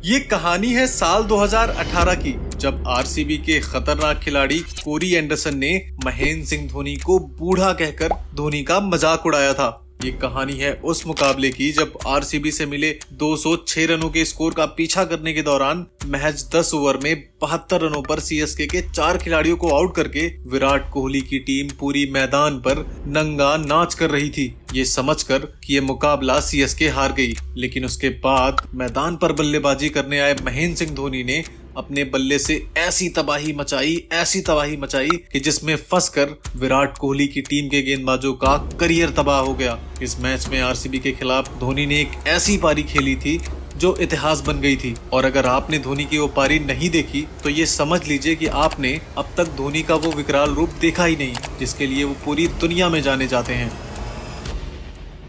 ये कहानी है साल 2018 की, जब आरसीबी के खतरनाक खिलाड़ी कोरी एंडरसन ने महेंद्र सिंह धोनी को बूढ़ा कहकर धोनी का मजाक उड़ाया था। ये कहानी है उस मुकाबले की जब आरसीबी से मिले 206 रनों के स्कोर का पीछा करने के दौरान महज 10 ओवर में 72 रनों पर सीएसके के 4 खिलाड़ियों को आउट करके विराट कोहली की टीम पूरी मैदान पर नंगा नाच कर रही थी, ये समझकर कि ये मुकाबला सीएसके हार गई। लेकिन उसके बाद मैदान पर बल्लेबाजी करने आए महेंद्र सिंह धोनी ने अपने बल्ले से ऐसी तबाही मचाई कि जिसमें फंसकर विराट कोहली की टीम के गेंदबाजों का करियर तबाह हो गया। इस मैच में आरसीबी के खिलाफ धोनी ने एक ऐसी पारी खेली थी जो इतिहास बन गई थी। और अगर आपने धोनी की वो पारी नहीं देखी तो ये समझ लीजिए कि आपने अब तक धोनी का वो विकराल रूप देखा ही नहीं, जिसके लिए वो पूरी दुनिया में जाने जाते हैं।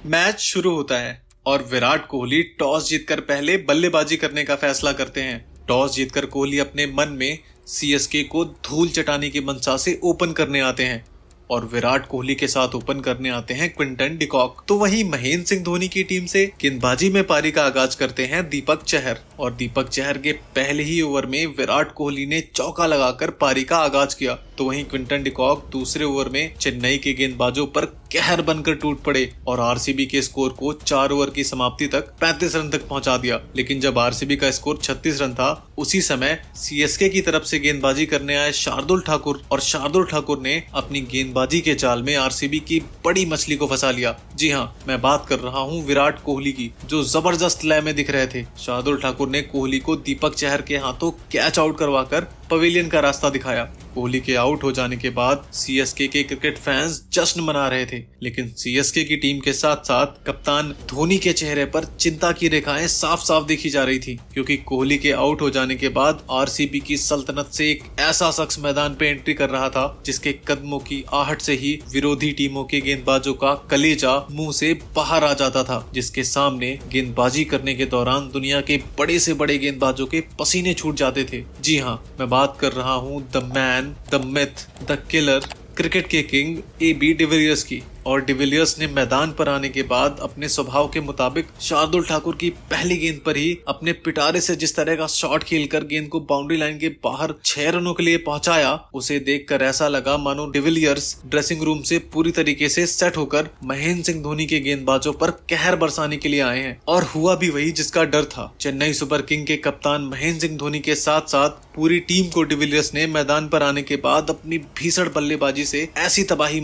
मैच शुरू होता है और विराट कोहली टॉस जीतकर पहले बल्लेबाजी करने का फैसला करते हैं। टॉस जीतकर कोहली अपने मन में सीएसके को धूल चटाने की मंशा से ओपन करने आते हैं और विराट कोहली के साथ ओपन करने आते हैं क्विंटन डी कॉक। तो वहीं महेंद्र सिंह धोनी की टीम से गेंदबाजी में पारी का आगाज करते हैं दीपक चहर। और दीपक चहर के पहले ही ओवर में विराट कोहली ने चौका लगाकर पारी का आगाज किया। तो वहीं क्विंटन डी कॉक दूसरे ओवर में चेन्नई के गेंदबाजों पर कहर बनकर टूट पड़े और आरसीबी के स्कोर को 4 ओवर की समाप्ति तक 35 रन तक पहुंचा दिया। लेकिन जब आरसीबी का स्कोर 36 रन था, उसी समय सीएसके की तरफ से गेंदबाजी करने आए शार्दुल ठाकुर, और शार्दुल ठाकुर ने अपनी गेंदबाजी के चाल में आरसीबी की बड़ी मछली को फंसा लिया। जी हाँ, मैं बात कर रहा हूँ विराट कोहली की, जो जबरदस्त लय में दिख रहे थे। शार्दुल ठाकुर ने कोहली को दीपक चहर के हाथों कैच आउट करवाकर पवेलियन का रास्ता दिखाया। कोहली के आउट हो जाने के बाद सीएसके के क्रिकेट फैंस जश्न मना रहे थे, लेकिन सीएसके की टीम के साथ साथ कप्तान धोनी के चेहरे पर चिंता की रेखाएं साफ साफ देखी जा रही थी, क्योंकि कोहली के आउट हो जाने के बाद आरसीबी की सल्तनत से एक ऐसा शख्स मैदान पे एंट्री कर रहा था जिसके कदमों की आहट से ही विरोधी टीमों के गेंदबाजों का कलेजा मुंह से बाहर आ जाता था, जिसके सामने गेंदबाजी करने के दौरान दुनिया के बड़े से बड़े गेंदबाजों के पसीने छूट जाते थे। जी हाँ, मैं बात कर रहा हूँ the man, the myth, the killer, cricket के किंग AB डिविलियर्स की। और डिविलियर्स ने मैदान पर आने के बाद अपने स्वभाव के मुताबिक शार्दुल ठाकुर की पहली गेंद पर ही अपने पिटारे से जिस तरह का शॉट खेलकर गेंद को बाउंड्री लाइन के बाहर 6 रनों के लिए पहुंचाया, उसे देखकर ऐसा लगा मानो डिविलियर्स ड्रेसिंग रूम से पूरी तरीके से सेट होकर महेंद्र सिंह धोनी के गेंदबाजों पर कहर बरसाने के लिए आए हैं। और हुआ भी वही जिसका डर था। चेन्नई सुपर किंग के कप्तान महेंद्र सिंह धोनी के साथ साथ पूरी टीम को डिविलियर्स ने मैदान पर आने के बाद अपनी भीषण बल्लेबाजी से ऐसी तबाही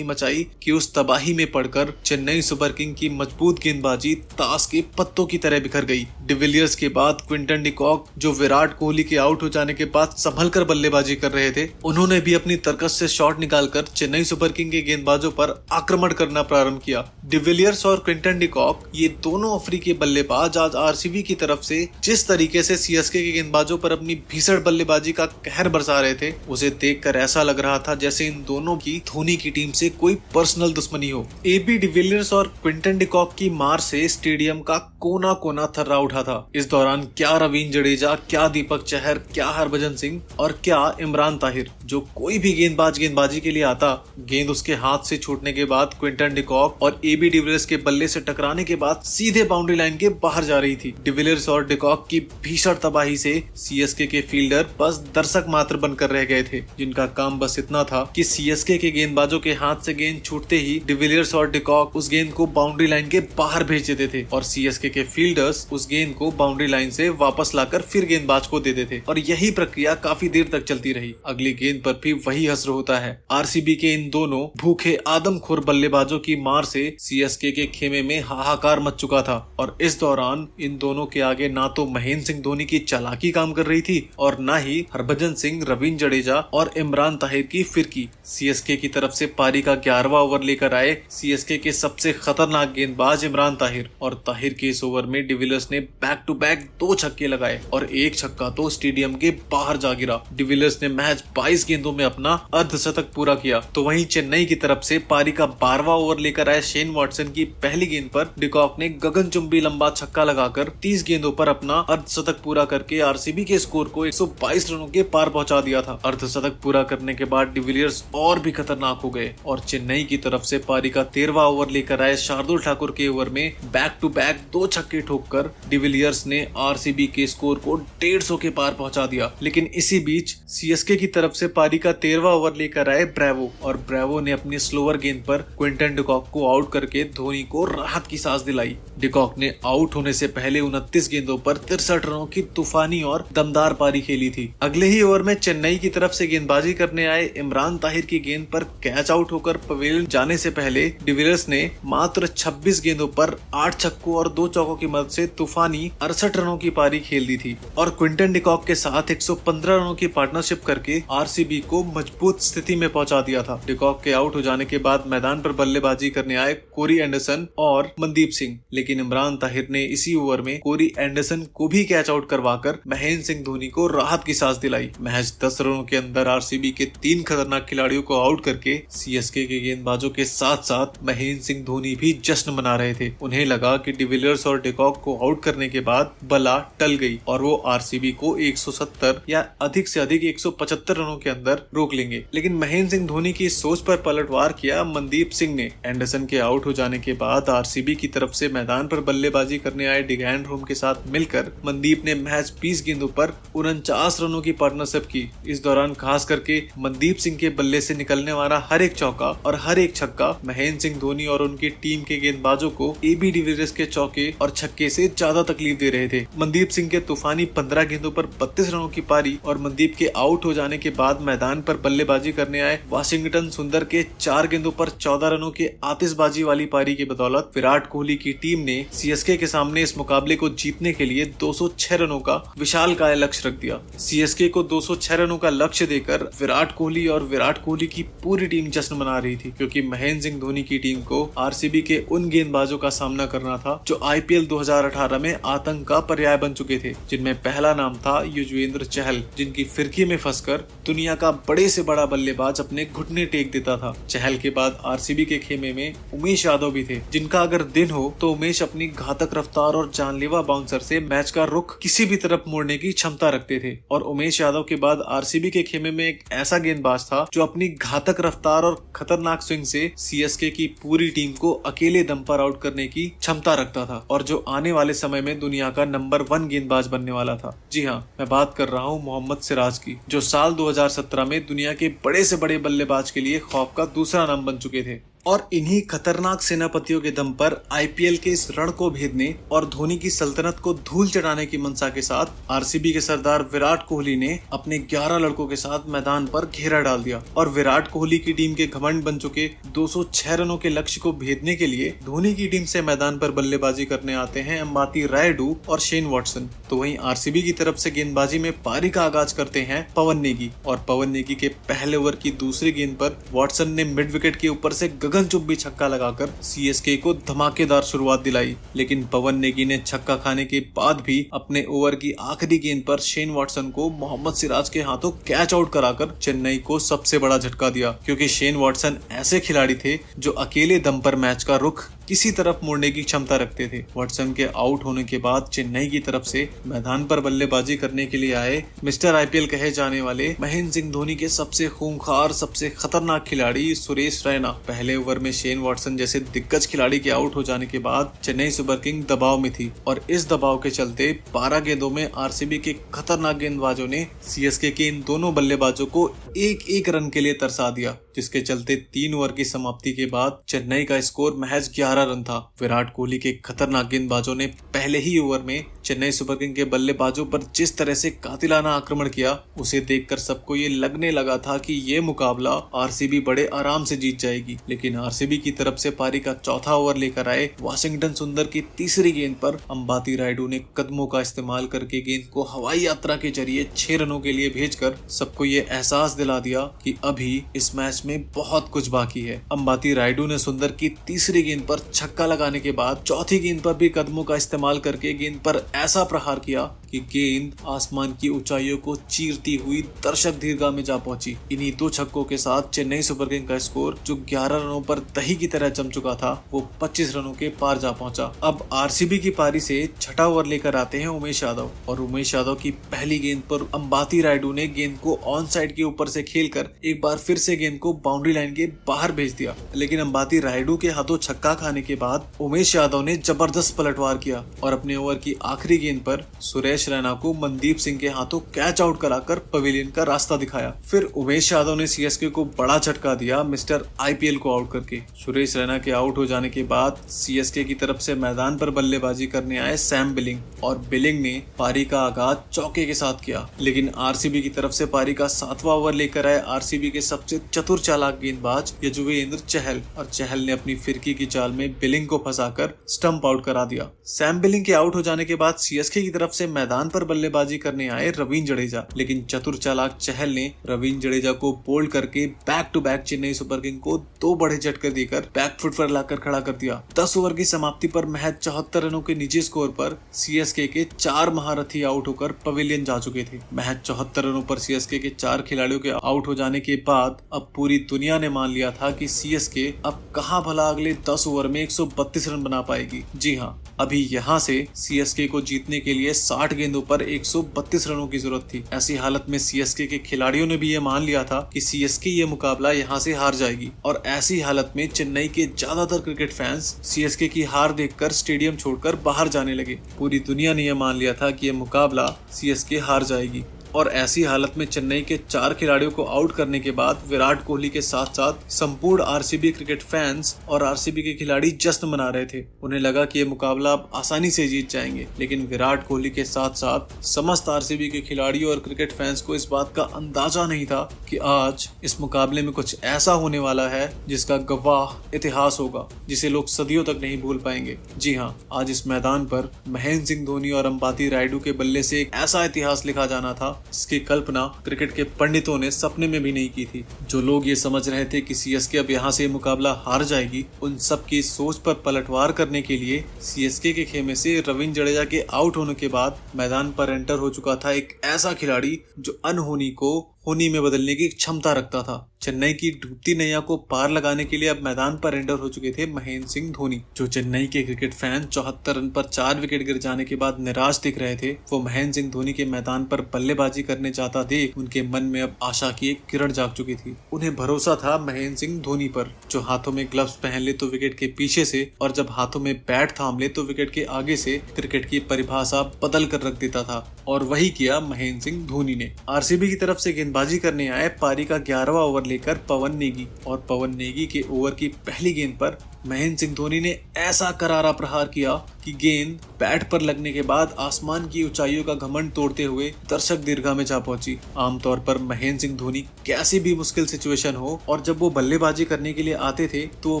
मचाई कि उस तबाही में पड़कर चेन्नई सुपर किंग की मजबूत गेंदबाजी ताश के पत्तों की तरह बिखर गई। डिविलियर्स के बाद क्विंटन डी कॉक, जो विराट कोहली के आउट हो जाने के बाद संभलकर बल्लेबाजी कर रहे थे, उन्होंने भी अपनी तरकस से शॉट निकालकर चेन्नई सुपर किंग के गेंदबाजों पर आक्रमण करना प्रारंभ किया। डिविलियर्स और क्विंटन डी कॉक, ये दोनों अफ्रीकी बल्लेबाज आज आरसीबी की तरफ से जिस तरीके से सीएसके के गेंदबाजों पर अपनी भीषण बल्लेबाजी का कहर बरसा रहे थे, उसे देखकर ऐसा लग रहा था जैसे इन दोनों की धोनी की टीम से कोई पर्सनल दुश्मनी हो। AB डिविलियर्स और क्विंटन डी कॉक की मार से स्टेडियम का कोना कोना थर्रा उठा था। इस दौरान क्या रवींद्र जडेजा, क्या दीपक चहर, क्या हरभजन सिंह और क्या इमरान ताहिर, जो कोई भी गेंदबाज गेंदबाजी के लिए आता, गेंद उसके हाथ से छूटने के बाद क्विंटन डी कॉक और AB डिविलियर्स के बल्ले से टकराने के बाद सीधे बाउंड्री लाइन के बाहर जा रही थी। डिविलियर्स और डी कॉक की भीषण तबाही से सीएसके के फील्डर बस दर्शक मात्र बनकर रह गए थे, जिनका काम बस इतना था कि सीएसके के गेंदबाजों के हाथ से गेंद छूटते ही डिविलियर्स और डी कॉक उस गेंद को बाउंड्री लाइन के बाहर भेज देते थे और सीएसके के फील्डर्स उस गेंद को बाउंड्री लाइन से वापस लाकर फिर गेंदबाज को दे देते और यही प्रक्रिया काफी देर तक चलती रही। अगली गेंद पर भी वही हश्र होता है। आरसीबी के इन दोनों भूखे आदमखोर बल्लेबाजों की मार से सीएसके के खेमे में हाहाकार मच चुका था और इस दौरान इन दोनों के आगे ना तो महेंद्र सिंह धोनी की चालाकी काम कर रही थी और ना ही हरभजन सिंह, रवींद्र जडेजा और इमरान ताहिर की फिरकी। सीएसके की तरफ से पारी का 11वां ओवर लेकर आए सीएसके के सबसे खतरनाक गेंदबाज इमरान ताहिर, और ताहिर के इस ओवर में डिविलियर्स ने बैक टू बैक 2 छक्के लगाए और एक छक्का तो स्टेडियम के बाहर जा गिरा। डिविलियर्स ने महज 22 गेंदों में अपना अर्धशतक पूरा किया। तो वहीं चेन्नई की तरफ से पारी का 12वां ओवर लेकर आए शेन वॉटसन की पहली गेंद पर डी कॉक ने गगनचुंबी लंबा छक्का लगाकर 30 गेंदों पर अपना अर्धशतक पूरा करके आरसीबी के स्कोर को 122 रनों के पार पहुंचा दिया था। अर्धशतक पूरा करने के बाद डिविलियर्स और भी खतरनाक हो गए और चेन्नई की तरफ से पारी का 13वां ओवर लेकर आए शार्दुल ठाकुर के ओवर में बैक टू बैक 2 छक्के ठोककर डिविलियर्स ने आरसीबी के स्कोर को 150 के पार पहुंचा दिया। लेकिन इसी बीच सीएसके की तरफ से पारी का 13वां ओवर लेकर आए ब्रेवो, और ब्रेवो ने अपनी स्लोअर गेंद पर क्विंटन डिकॉक को आउट करके धोनी को राहत की सांस दिलाई। डिकॉक ने आउट होने से पहले 29 गेंदों पर 63 रनों की तूफानी और दमदार पारी खेली थी। अगले ही ओवर में चेन्नई की तरफ से गेंदबाजी करने आए इमरान ताहिर की गेंद पर कैच आउट होकर पवेलियन जाने से पहले डिविलियर्स ने मात्र 26 गेंदों पर 8 छक्कों और 2 चौकों की मदद से तूफानी 68 रनों की पारी खेल दी थी और क्विंटन डिकॉक के साथ 115 रनों की पार्टनरशिप करके आरसीबी को मजबूत स्थिति में पहुंचा दिया था। डिकॉक के आउट हो जाने के बाद मैदान पर बल्लेबाजी करने आए कोरी एंडरसन और मनदीप सिंह, लेकिन इमरान ताहिर ने इसी ओवर में कोरी एंडरसन को भी कैच आउट करवाकर महेंद्र सिंह धोनी को राहत की सांस दिलाई। महज 10 रनों के अंदर आरसीबी के 3 खतरनाक खिलाड़ियों को आउट करके सीएसके के गेंदबाजों के साथ साथ महेंद्र सिंह धोनी भी जश्न मना रहे थे। उन्हें लगा कि डिविलियर्स और डिकॉक को आउट करने के बाद बला टल गई और वो आरसीबी को 170 या अधिक से अधिक 175 रनों के अंदर रोक लेंगे। लेकिन महेंद्र सिंह धोनी की सोच पर पलटवार किया मनदीप सिंह ने। एंडरसन के आउट हो जाने के बाद आरसीबी की तरफ से मैदान पर बल्लेबाजी करने आए डिगैन रोम के साथ मिलकर मनदीप ने महज 20 गेंदों पर 49 रनों की पार्टनरशिप की। इस दौरान खास करके मनदीप सिंह के बल्ले से निकलने वाला हर एक चौका और हर एक छक्का महेंद्र सिंह धोनी और उनकी टीम के गेंदबाजों को एबी डिविलियर्स के चौके और छक्के से ज्यादा तकलीफ दे रहे थे। मनदीप सिंह के तूफानी 15 गेंदों पर 32 रनों की पारी और मनदीप के आउट हो जाने के बाद मैदान पर बल्लेबाजी करने आए वाशिंगटन सुंदर के 4 गेंदों पर 14 रनों के आतिशबाजी वाली पारी की बदौलत विराट कोहली की टीम ने सीएसके के सामने इस मुकाबले को जीतने के लिए 206 रनों का विशालकाय लक्ष्य रख दिया। सीएसके को 206 रनों का लक्ष्य देकर विराट कोहली और विराट कोहली की पूरी टीम जश्न मना रही थी, क्योंकि महेंद्र सिंह धोनी की टीम को आरसीबी के उन गेंदबाजों का सामना करना था जो आईपीएल 2018 में आतंक का पर्याय बन चुके थे, जिनमें पहला नाम था युजवेंद्र चहल, जिनकी फिरकी में फंसकर दुनिया का बड़े से बड़ा बल्लेबाज अपने घुटने टेक देता था। चहल के बाद आरसीबी के खेमे में उमेश यादव भी थे, जिनका अगर दिन हो तो उमेश अपनी घातक रफ्तार और जानलेवा बाउंसर से मैच का रुख किसी भी तरफ मोड़ने की क्षमता रखते थे। और उमेश यादव के बाद आरसीबी के खेमे में एक ऐसा गेंदबाज था जो अपनी घातक रफ्तार और खतरनाक स्विंग से सीएसके की पूरी टीम को अकेले दम पर आउट करने की क्षमता रखता था और जो आने वाले समय में दुनिया का नंबर 1 गेंदबाज बनने वाला था। जी हाँ, मैं बात कर रहा हूँ मोहम्मद सिराज की, जो साल 2017 में दुनिया के बड़े से बड़े बल्लेबाज के लिए खौफ का दूसरा नाम बन चुके थे। और इन्हीं खतरनाक सेनापतियों के दम पर आईपीएल के इस रण को भेदने और धोनी की सल्तनत को धूल चढ़ाने की मंशा के साथ आरसीबी के सरदार विराट कोहली ने अपने 11 लड़कों के साथ मैदान पर घेरा डाल दिया और विराट कोहली की टीम के घमंड बन चुके 206 रनों के लक्ष्य को भेदने के लिए धोनी की टीम से मैदान पर बल्लेबाजी करने आते हैं अंबाती रायडू और शेन वॉटसन। तो वहीं आरसीबी की तरफ से गेंदबाजी में पारी का आगाज करते हैं पवन नेगी, और पवन नेगी के पहले ओवर की दूसरी गेंद पर वॉटसन ने मिड विकेट के ऊपर से गगनचुंबी छक्का लगाकर सीएसके को धमाकेदार शुरुआत दिलाई। लेकिन पवन नेगी ने छक्का खाने के बाद भी अपने ओवर की आखिरी गेंद पर शेन वॉटसन को मोहम्मद सिराज के हाथों कैच आउट कराकर चेन्नई को सबसे बड़ा झटका दिया, क्योंकि शेन वॉटसन ऐसे खिलाड़ी थे जो अकेले दम पर मैच का रुख किसी तरफ मोड़ने की क्षमता रखते थे। वॉटसन के आउट होने के बाद चेन्नई की तरफ से मैदान पर बल्लेबाजी करने के लिए आए मिस्टर आईपीएल कहे जाने वाले महेंद्र सिंह धोनी के सबसे खूंखार, सबसे खतरनाक खिलाड़ी सुरेश रैना। पहले ओवर में शेन वॉटसन जैसे दिग्गज खिलाड़ी के आउट हो जाने के बाद चेन्नई सुपर किंग दबाव में थी और इस दबाव के चलते 12 गेंदों में आरसीबी के खतरनाक गेंदबाजों ने सीएसके के इन दोनों बल्लेबाजों को एक रन के लिए तरसा दिया, जिसके चलते 3 ओवर की समाप्ति के बाद चेन्नई का स्कोर महज 11 रन था। विराट कोहली के खतरनाक गेंदबाजों ने पहले ही ओवर में चेन्नई सुपर किंग के बल्लेबाजों पर जिस तरह से कातिलाना आक्रमण किया, उसे देखकर सबको ये लगने लगा था कि ये मुकाबला आरसीबी बड़े आराम से जीत जाएगी। लेकिन आरसीबी की तरफ से पारी का चौथा ओवर लेकर आए वाशिंगटन सुंदर की तीसरी गेंद पर अंबाती रायडू ने कदमों का इस्तेमाल करके गेंद को हवाई यात्रा के जरिए 6 रनों के लिए भेजकर सबको ये एहसास दिला दिया कि अभी इस मैच में बहुत कुछ बाकी है। अंबाती रायडू ने सुंदर की तीसरी गेंद पर छक्का लगाने के बाद चौथी गेंद पर भी कदमों का इस्तेमाल करके गेंद पर ऐसा प्रहार किया कि गेंद आसमान की ऊंचाइयों को चीरती हुई दर्शक दीर्घा में जा पहुंची। इन्हीं 2 छक्कों के साथ चेन्नई सुपर किंग का स्कोर जो 11 रनों पर दही की तरह जम चुका था, वो 25 रनों के पार जा पहुंचा। अब आरसीबी की पारी से छठा ओवर लेकर आते हैं उमेश यादव, और उमेश यादव की पहली गेंद पर अंबाती रायडू ने गेंद को ऑन साइड के ऊपर से खेलकर एक बार फिर से गेंद को को बाउंड्री लाइन के बाहर भेज दिया, लेकिन अंबाती रायडू के हाथों छक्का खाने के बाद उमेश यादव ने जबरदस्त पलटवार किया और अपने ओवर की आखिरी गेंद पर सुरेश रैना को मनदीप सिंह के हाथों कैच आउट कराकर पवेलियन का रास्ता दिखाया। फिर उमेश यादव ने सीएसके को बड़ा झटका दिया मिस्टर आईपीएल को आउट करके। सुरेश रैना के आउट हो जाने के बाद सीएसके की तरफ से मैदान पर बल्लेबाजी करने आए सैम बिलिंग और बिलिंग ने पारी का आगाज चौके के साथ किया, लेकिन आरसीबी की तरफ से पारी का 7वां ओवर लेकर आए आरसीबी के सबसे चतुर चालाक गेंदबाज यजुवेंद्र चहल, और चहल ने अपनी फिरकी की चाल में बिलिंग को फंसाकर स्टंप आउट करा दिया। सैम बिलिंग के आउट हो जाने के बाद सीएसके की तरफ से मैदान पर बल्लेबाजी करने आए रवींद्र जडेजा, लेकिन चतुर चालाक चहल ने रवींद्र जडेजा को बोल्ड करके back to back Chennai super king को 2 बड़े झटके देकर बैक फुट पर लाकर खड़ा कर दिया। 10 ओवर की समाप्ति पर महज 74 रनों के निजी स्कोर पर सीएसके के 4 महारथी आउट होकर पवेलियन जा चुके थे। महज 74 रनों पर सीएसके के 4 खिलाड़ियों के आउट हो जाने के बाद अब पूरी दुनिया ने मान लिया था कि सीएसके अब कहां भला अगले 10 ओवर में 132 रन बना पाएगी। जी हां, अभी यहां से सीएसके को जीतने के लिए 60 गेंदों पर 132 रनों की जरूरत थी। ऐसी हालत में सीएसके के खिलाड़ियों ने भी ये मान लिया था कि सीएसके ये मुकाबला यहां से हार जाएगी, और ऐसी हालत में चेन्नई के ज्यादातर क्रिकेट फैंस सीएसके की हार देखकर स्टेडियम छोड़कर बाहर जाने लगे। पूरी दुनिया ने यह मान लिया था कि यह मुकाबला सीएसके हार जाएगी, और ऐसी हालत में चेन्नई के 4 खिलाड़ियों को आउट करने के बाद विराट कोहली के साथ साथ संपूर्ण आरसीबी क्रिकेट फैंस और आरसीबी के खिलाड़ी जश्न मना रहे थे। उन्हें लगा कि यह मुकाबला अब आसानी से जीत जाएंगे, लेकिन विराट कोहली के साथ साथ समस्त आरसीबी के खिलाड़ियों और क्रिकेट फैंस को इस बात का अंदाजा नहीं था कि आज इस मुकाबले में कुछ ऐसा होने वाला है जिसका गवाह इतिहास होगा, जिसे लोग सदियों तक नहीं भूल पाएंगे। जी हाँ, आज इस मैदान पर महेंद्र सिंह धोनी और अंबाती रायडू के बल्ले से एक ऐसा इतिहास लिखा जाना था जिसकी कल्पना क्रिकेट के पंडितों ने सपने में भी नहीं की थी। जो लोग ये समझ रहे थे कि सीएसके अब यहाँ से मुकाबला हार जाएगी, उन सब की सोच पर पलटवार करने के लिए सीएसके के खेमे से रवींद्र जडेजा के आउट होने के बाद मैदान पर एंटर हो चुका था एक ऐसा खिलाड़ी जो अनहोनी को होनी में बदलने की क्षमता रखता था। चेन्नई की डूबती नैया को पार लगाने के लिए अब मैदान पर एंटर हो चुके थे महेंद्र सिंह धोनी। जो चेन्नई के क्रिकेट फैन 74 रन पर 4 विकेट गिर जाने के बाद निराश दिख रहे थे, वो महेंद्र सिंह धोनी के मैदान पर बल्लेबाजी करने जाता देख उनके मन में अब आशा की एक किरण जाग चुकी थी। उन्हें भरोसा था महेंद्र सिंह धोनी पर, जो हाथों में ग्लव्स पहन ले तो विकेट के पीछे से, और जब हाथों में बैट थाम ले तो विकेट के आगे से क्रिकेट की परिभाषा बदल कर रख देता था, और वही किया महेंद्र सिंह धोनी ने। आरसीबी की तरफ से गेंदबाजी करने आए पारी का 11वां ओवर लेकर पवन नेगी, और पवन नेगी के ओवर की पहली गेंद पर महेंद्र सिंह धोनी ने ऐसा करारा प्रहार किया कि गेंद बैट पर लगने के बाद आसमान की ऊंचाइयों का घमंड तोड़ते हुए दर्शक दीर्घा में जा पहुंची। आमतौर पर महेंद्र सिंह धोनी कैसी भी मुश्किल सिचुएशन हो और जब वो बल्लेबाजी करने के लिए आते थे तो वो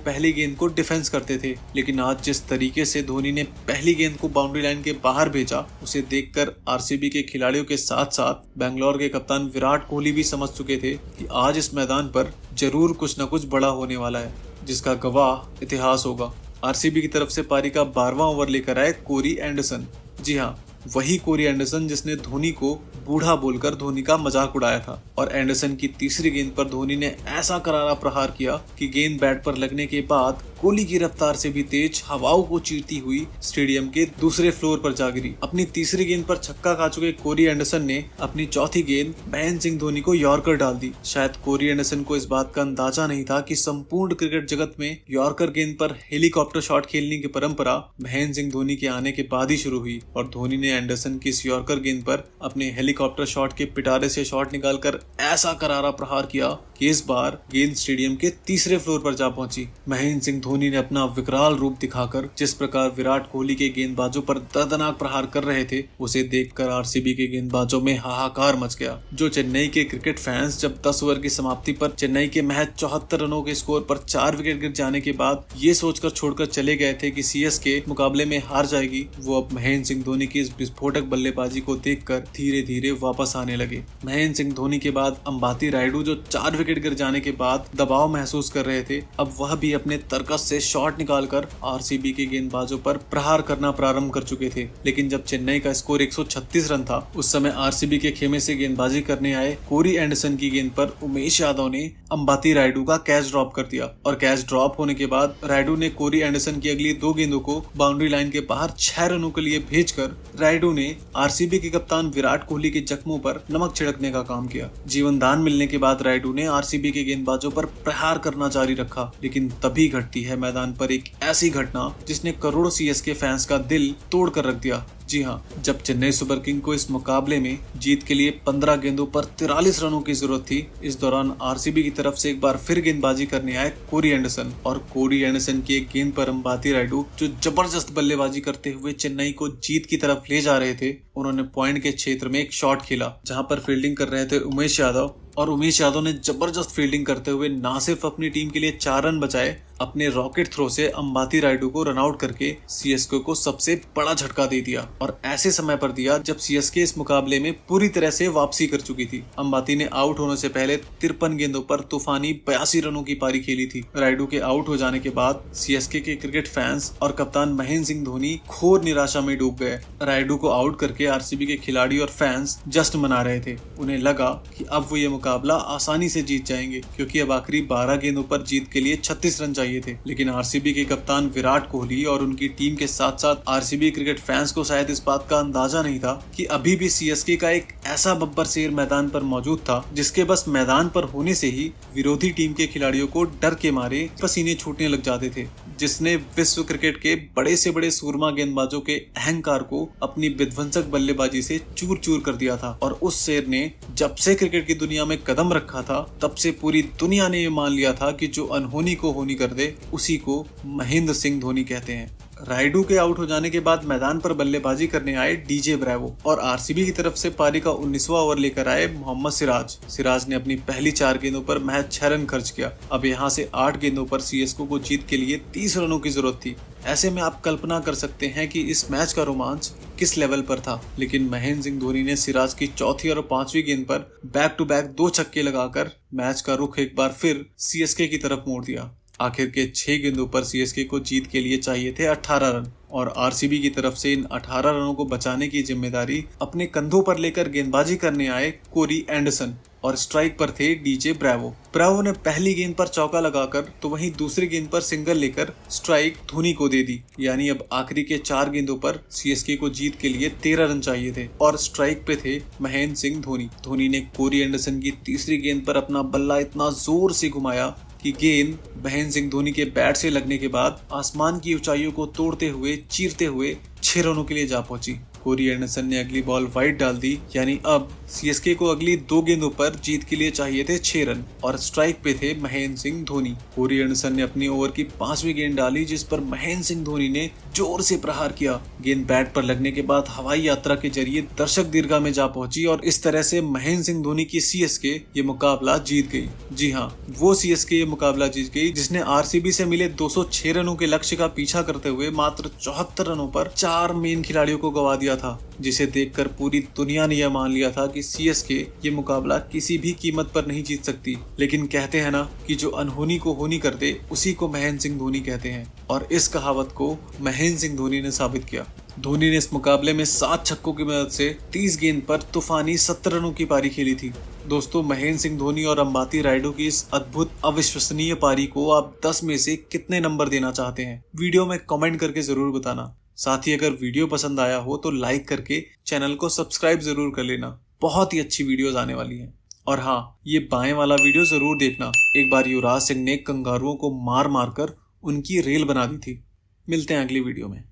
पहली गेंद को डिफेंस करते थे, लेकिन आज जिस तरीके से धोनी ने पहली गेंद को बाउंड्री लाइन के बाहर भेजा, उसे देखकर आरसीबी के खिलाड़ियों के साथ साथ बेंगलोर के कप्तान विराट कोहली भी समझ चुके थे कि आज इस मैदान पर जरूर कुछ न कुछ बड़ा होने वाला है, जिसका गवाह इतिहास होगा। आरसीबी की तरफ से पारी का 12वां ओवर लेकर आए कोरी एंडरसन। जी हाँ, वही कोरी एंडरसन जिसने धोनी को बूढ़ा बोलकर धोनी का मजाक उड़ाया था, और एंडरसन की तीसरी गेंद पर धोनी ने ऐसा करारा प्रहार किया कि गेंद बैट पर लगने के बाद कोहली की रफ्तार से भी तेज हवाओं को चीरती हुई स्टेडियम के दूसरे फ्लोर पर जा गिरी। अपनी तीसरी गेंद पर छक्का खा चुके कोरी एंडरसन ने अपनी चौथी गेंद महेंद्र सिंह धोनी को यॉर्कर डाल दी। शायद कोरी एंडरसन को इस बात का अंदाजा नहीं था कि संपूर्ण क्रिकेट जगत में यॉर्कर गेंद पर हेलीकॉप्टर शॉट खेलने की परंपरा महेंद्र सिंह धोनी के आने के बाद ही शुरू हुई, और धोनी ने एंडरसन की इस यॉर्कर गेंद पर अपने हेलीकॉप्टर शॉट के पिटारे से शॉट निकालकर ऐसा करारा प्रहार किया कि इस बार गेंद स्टेडियम के तीसरे फ्लोर पर जा पहुंची। महेंद्र सिंह धोनी ने अपना विकराल रूप दिखाकर जिस प्रकार विराट कोहली के गेंदबाजों पर दर्दनाक प्रहार कर रहे थे, उसे देखकर आरसीबी के गेंदबाजों में हाहाकार मच गया। जो चेन्नई के क्रिकेट फैंस जब 10 ओवर की समाप्ति पर चेन्नई के महज 74 रनों के स्कोर पर 4 विकेट गिर जाने के बाद ये सोचकर छोड़कर चले गए थे कि सीएसके मुकाबले में हार जाएगी, वो अब महेंद्र सिंह धोनी की इस विस्फोटक बल्लेबाजी को देखकर धीरे धीरे वापस आने लगे। महेंद्र सिंह धोनी के बाद अंबाती रायडू जो 4 विकेट गिर जाने के बाद दबाव महसूस कर रहे थे, अब वह भी अपने तरकस से शॉट निकालकर आरसीबी के गेंदबाजों पर प्रहार करना प्रारंभ कर चुके थे। लेकिन जब चेन्नई का स्कोर 136 रन था, उस समय आरसीबी के खेमे से गेंदबाजी करने आए कोरी एंडरसन की गेंद पर उमेश यादव ने अंबाती रायडू का कैच ड्रॉप कर दिया और कैच ड्रॉप होने के बाद रायडू ने कोरी एंडरसन की अगली 2 गेंदों को बाउंड्री लाइन के बाहर 6 रनों के लिए भेजकर रायडू ने आरसीबी के कप्तान विराट कोहली के जख्मों पर नमक छिड़कने का काम किया। जीवन दान मिलने के बाद रायडू ने आरसीबी के गेंदबाजों पर प्रहार करना जारी रखा, लेकिन तभी घटती है मैदान पर एक ऐसी घटना जिसने करोड़ों सीएसके फैंस का दिल तोड़ कर रख दिया। जी हाँ, जब चेन्नई सुपर किंग को इस मुकाबले में जीत के लिए 15 गेंदों पर 43 रनों की जरूरत थी, इस दौरान आरसीबी की तरफ से एक बार फिर गेंदबाजी करने आए कोरी एंडरसन और कोरी एंडरसन की एक गेंद पर अंबाती रायडू जो जबरदस्त बल्लेबाजी करते हुए चेन्नई को जीत की तरफ ले जा रहे थे, उन्होंने पॉइंट के क्षेत्र में एक शॉट खेला जहां पर फील्डिंग कर रहे थे उमेश यादव और उमेश यादव ने जबरदस्त फील्डिंग करते हुए न सिर्फ अपनी टीम के लिए 4 रन बचाए, अपने रॉकेट थ्रो से अंबाती रायडू को रन आउट करके सीएसके को सबसे बड़ा झटका दे दिया और ऐसे समय पर दिया जब सीएसके इस मुकाबले में पूरी तरह से वापसी कर चुकी थी। अंबाती ने आउट होने से पहले 53 गेंदों पर तूफानी 82 रनों की पारी खेली थी। रायडू के आउट हो जाने के बाद सीएसके के क्रिकेट फैंस और कप्तान महेंद्र सिंह धोनी घोर निराशा में डूब गए। रायडू को आउट करके आरसीबी के खिलाड़ी और फैंस जश्न मना रहे थे। उन्हें लगा कि अब वो ये मुकाबला आसानी से जीत जाएंगे क्योंकि अब आखिरी 12 गेंदों पर जीत के लिए 36 रन चाहिए थे। लेकिन आरसीबी के कप्तान विराट कोहली और उनकी टीम के साथ साथ आरसीबी क्रिकेट फैंस को शायद इस बात का अंदाजा नहीं था कि अभी भी सीएसके का एक ऐसा बब्बर शेर मैदान पर मौजूद था जिसके बस मैदान पर होने से ही विरोधी टीम के खिलाड़ियों को डर के मारे पसीने छूटने लग जाते थे, जिसने विश्व क्रिकेट के बड़े से बड़े सूरमा गेंदबाजों के अहंकार को अपनी विध्वंसक बल्लेबाजी से चूर चूर कर दिया था। और उस शेर ने जब से क्रिकेट की दुनिया में कदम रखा था तब से पूरी दुनिया ने ये मान लिया था कि जो अनहोनी को होनी कर दे उसी को महेंद्र सिंह धोनी कहते हैं। रायडू के आउट हो जाने के बाद मैदान पर बल्लेबाजी करने आए डीजे ब्रावो और आरसीबी की तरफ से पारी का 19वां ओवर लेकर आए मोहम्मद सिराज ने अपनी पहली 4 गेंदों पर महज 6 रन खर्च किया। अब यहाँ से 8 गेंदों पर सीएसके को जीत के लिए 30 रनों की जरूरत थी। ऐसे में आप कल्पना कर सकते हैं कि इस मैच का रोमांच किस लेवल पर था। लेकिन महेंद्र सिंह धोनी ने सिराज की चौथी और 5वीं गेंद पर बैक टू बैक 2 छक्के लगाकर मैच का रुख एक बार फिर सीएसके की तरफ मोड़ दिया। आखिर के 6 गेंदों पर सीएसके को जीत के लिए चाहिए थे 18 रन और आरसीबी की तरफ से इन 18 रनों को बचाने की जिम्मेदारी अपने कंधों पर लेकर गेंदबाजी करने आए कोरी एंडरसन और स्ट्राइक पर थे डीजे ब्रावो ने पहली गेंद पर चौका लगाकर तो वहीं दूसरी गेंद पर सिंगल लेकर स्ट्राइक धोनी को दे दी। यानी अब आखिरी के 4 गेंदों पर सीएसके को जीत के लिए 13 रन चाहिए थे और स्ट्राइक पे थे महेंद्र सिंह धोनी ने कोरी एंडरसन की तीसरी गेंद पर अपना बल्ला इतना जोर से घुमाया कि गेंद महेंद्र सिंह धोनी के बैट से लगने के बाद आसमान की ऊंचाइयों को तोड़ते हुए चीरते हुए 6 रनों के लिए जा पहुंची। कोरी एंडरसन ने अगली बॉल वाइड डाल दी, यानी अब सीएसके को अगली 2 गेंदों पर जीत के लिए चाहिए थे 6 रन और स्ट्राइक पे थे महेंद्र सिंह धोनी। कोरी एंडरसन ने अपनी ओवर की 5वीं गेंद डाली जिस पर महेंद्र सिंह धोनी ने जोर से प्रहार किया। गेंद बैट पर लगने के बाद हवाई यात्रा के जरिए दर्शक दीर्घा में जा पहुंची और इस तरह से महेंद्र सिंह धोनी की सीएसके ये मुकाबला जीत गई। जी हाँ, वो सीएसके ये मुकाबला जीत गई जिसने आरसीबी से मिले 206 रनों के लक्ष्य का पीछा करते हुए मात्र 74 रनों पर 4 मेन खिलाड़ियों को गवा दिया था, जिसे देखकर पूरी दुनिया ने यह मान लिया था कि सीएसके ये मुकाबला किसी भी कीमत पर नहीं जीत सकती। लेकिन कहते हैं ना कि जो अनहोनी को होनी कर दे उसी को महेंद्र सिंह धोनी कहते हैं और इस कहावत को महेंद्र सिंह धोनी ने साबित किया। धोनी ने इस मुकाबले में 7 छक्कों की मदद से 30 गेंद पर तूफानी 70 रनों की पारी खेली थी। दोस्तों, महेंद्र सिंह धोनी और अंबाती रायडू की इस अद्भुत अविश्वसनीय पारी को आप 10 में से कितने नंबर देना चाहते हैं? वीडियो में कमेंट करके जरूर बताना। साथ ही अगर वीडियो पसंद आया हो तो लाइक करके चैनल को सब्सक्राइब जरूर कर लेना। बहुत ही अच्छी वीडियोस आने वाली हैं। और हाँ, ये बाएं वाला वीडियो जरूर देखना। एक बार युवराज सिंह ने कंगारुओं को मार मार कर उनकी रेल बना दी थी। मिलते हैं अगली वीडियो में।